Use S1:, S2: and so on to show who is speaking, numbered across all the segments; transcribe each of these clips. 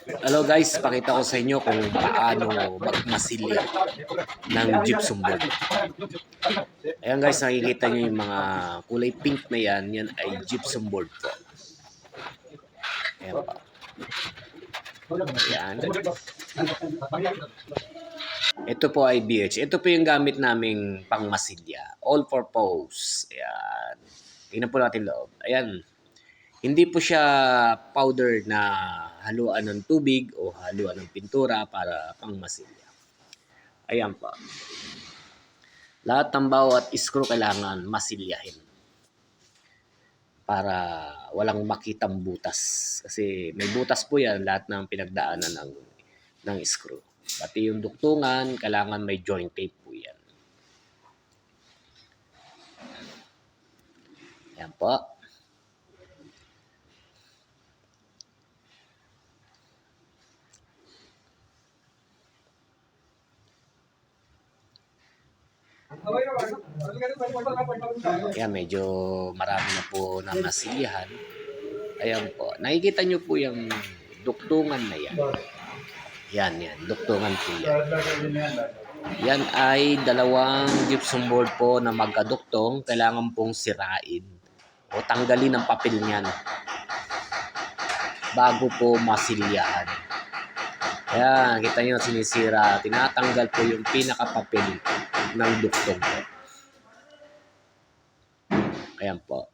S1: Hello guys, pakita ko sa inyo kung paano magmasilya ng gypsum board. Ayan guys, nakikita nyo yung mga kulay pink na yan, yan ay gypsum board po. Ayan po. Ayan. Ito po ay BH. Ito po yung gamit naming pangmasilya. All purpose. Ayan. Tingnan po natin loob. Ayan. Hindi po siya powder na haluan ng tubig o haluan ng pintura para pangmasilya. Ayan po. Lahat ng bawat screw kailangan masilyahin para walang makitang butas. Kasi may butas po yan lahat ng pinagdaanan ng screw. Pati yung duktungan, kailangan may joint tape po yan. Ayan po. Ayan, medyo marami na po na nasilyahan. Ayan po. Nakikita nyo po yung duktungan na yan. Yan, duktungan po yan. Yan ay dalawang gypsum board po na magkaduktong. Kailangan pong sirain o tanggalin ang papel niyan bago po masilyahan. Ayan, kita nyo sinisira. Tinatanggal po yung pinakapapel ng duktong po. Ayan po.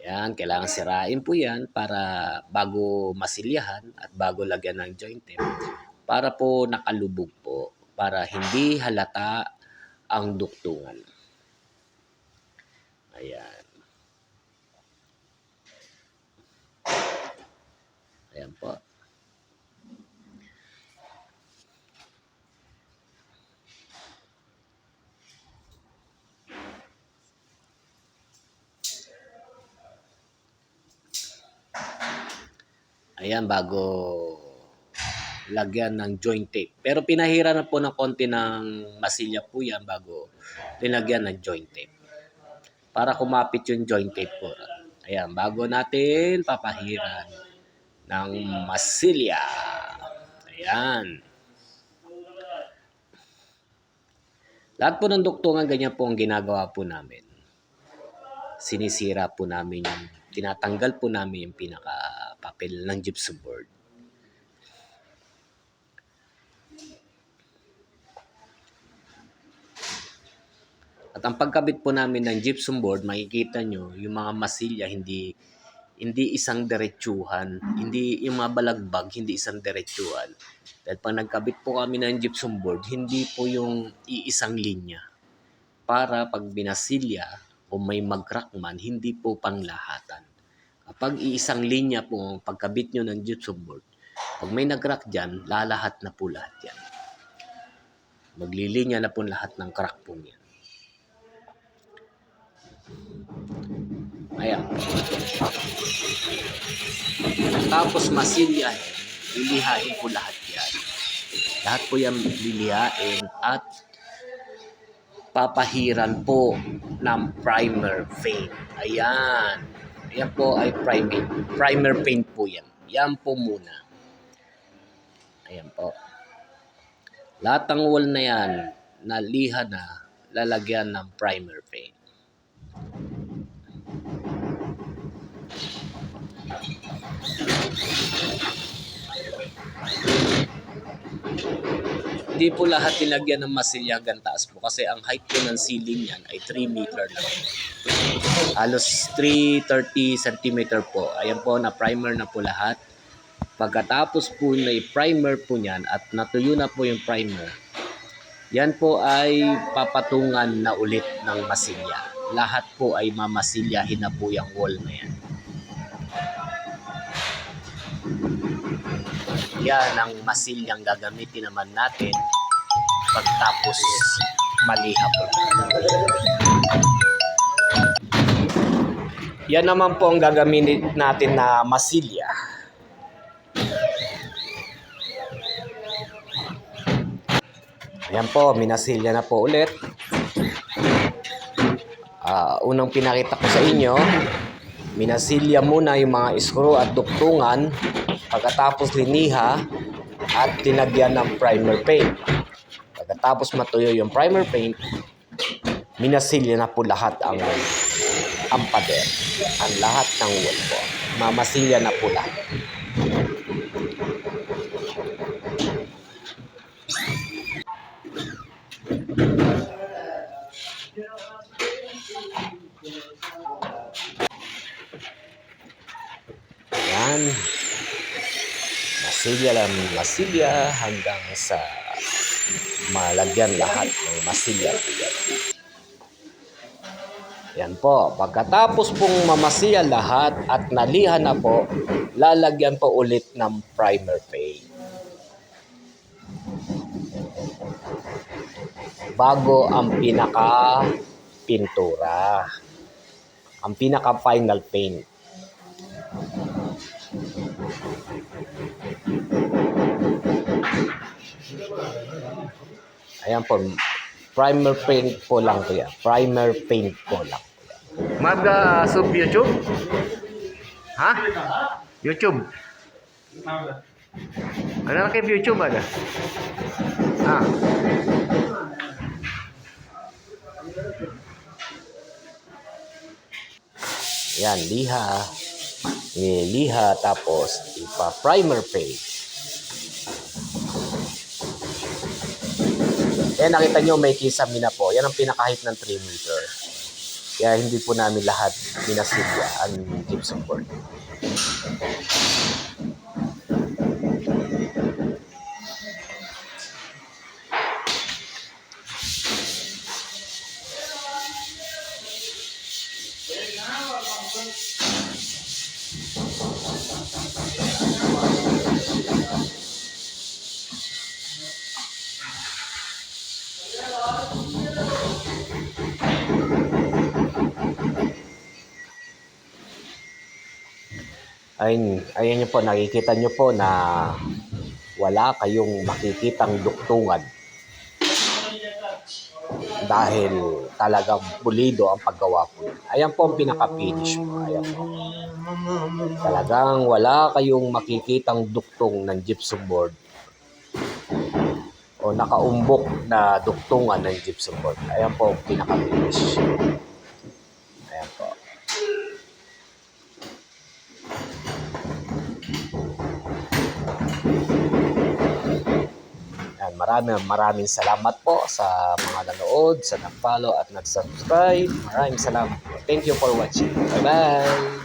S1: Yan, kailangan sirain po yan para bago masilyahan at bago lagyan ng joint tape para po nakalubog po para hindi halata ang duktungan. Ayan. Ayan po. Ayan, bago lagyan ng joint tape. Pero pinahira na po ng konti ng masilya po yan bago linagyan ng joint tape. Para kumapit yung joint tape po. Ayan, bago natin papahiran ng masilya. Ayan. Lahat po ng duktungan, ganyan po ang ginagawa po namin. Sinisira po namin yung, tinatanggal po namin yung pinaka-papel ng gypsum board. At ang pagkabit po namin ng gypsum board, makikita nyo, yung mga masilya, hindi isang diretsuhan, hindi yung mga balagbag, hindi isang diretsuhan. Dahil pag nagkabit po kami ng gypsum board, hindi po yung iisang linya. Para pag binasilya o may mag-crack man, hindi po panglahatan. Kapag iisang linya po ang pagkabit nyo ng gypsum board, pag may nag-crack dyan, lalahat na po lahat yan. Maglilinya na po lahat ng crack po niyan. Ayan. Tapos masilyahin, lilihain po lahat yan. Lahat po yan lilihain at papahiran po ng primer paint. Ayan. Ayan po ay primer paint po yan. Yan po muna. Ayan po. Lahat ng wall na yan, naliha na, lalagyan ng primer paint. Hindi po lahat nilagyan ng masilya hanggang taas po kasi ang height po ng ceiling yan ay 3 meter lang. Halos 330 cm po. Ayan po, na primer na po lahat. Pagkatapos po na i-primer po niyan at natuyo na po yung primer, yan po ay papatungan na ulit ng masilya. Lahat po ay mamasilyahin na po yung wall na yan. Yan ang masilyang gagamitin naman natin pagtapos maliha po. Yan naman po ang gagamitin natin na masilya. Yan po, minasilya na po ulit. Unang pinakita ko sa inyo, Minasilya muna yung mga screw at duktungan, pagkatapos liniha at tinagyan ng primer paint. Pagkatapos matuyo yung primer paint, minasilya na po lahat ang pader. Ang lahat ng wall po. Mamasilya na po lahat. Ayan. Masilya lang masilya hanggang sa malagyan lahat ng masilya. Yan po. Pagkatapos pong mamasilya lahat at nalihan na po, lalagyan po ulit ng primer paint. Bago ang pinaka-pintura. Ang pinaka-final paint. Ayan po. Primer paint po lang po yan. Primer paint po lang. Mag-sub YouTube? Ha? YouTube? Ano na kayo YouTube? Ano? Ha? Yan, liha. Niliha tapos ipa-primer paint. Kaya nakita nyo may kisame na po. Yan ang pinakahit ng 3 meter. Kaya hindi po namin lahat minasilya ang gypsum board. Ayan nyo po, nakikita nyo po na wala kayong makikitang duktungan dahil talagang pulido ang paggawa po. Ayan po ang pinaka-finish po. Ayan po. Talagang wala kayong makikitang duktong ng gypsum board o nakaumbok na duktungan ng gypsum board. Ayan po ang pinaka-finish. Ayan po. Maraming salamat po sa mga nanood, sa nag-follow at nag-subscribe. Maraming salamat po. Thank you for watching. Bye-bye!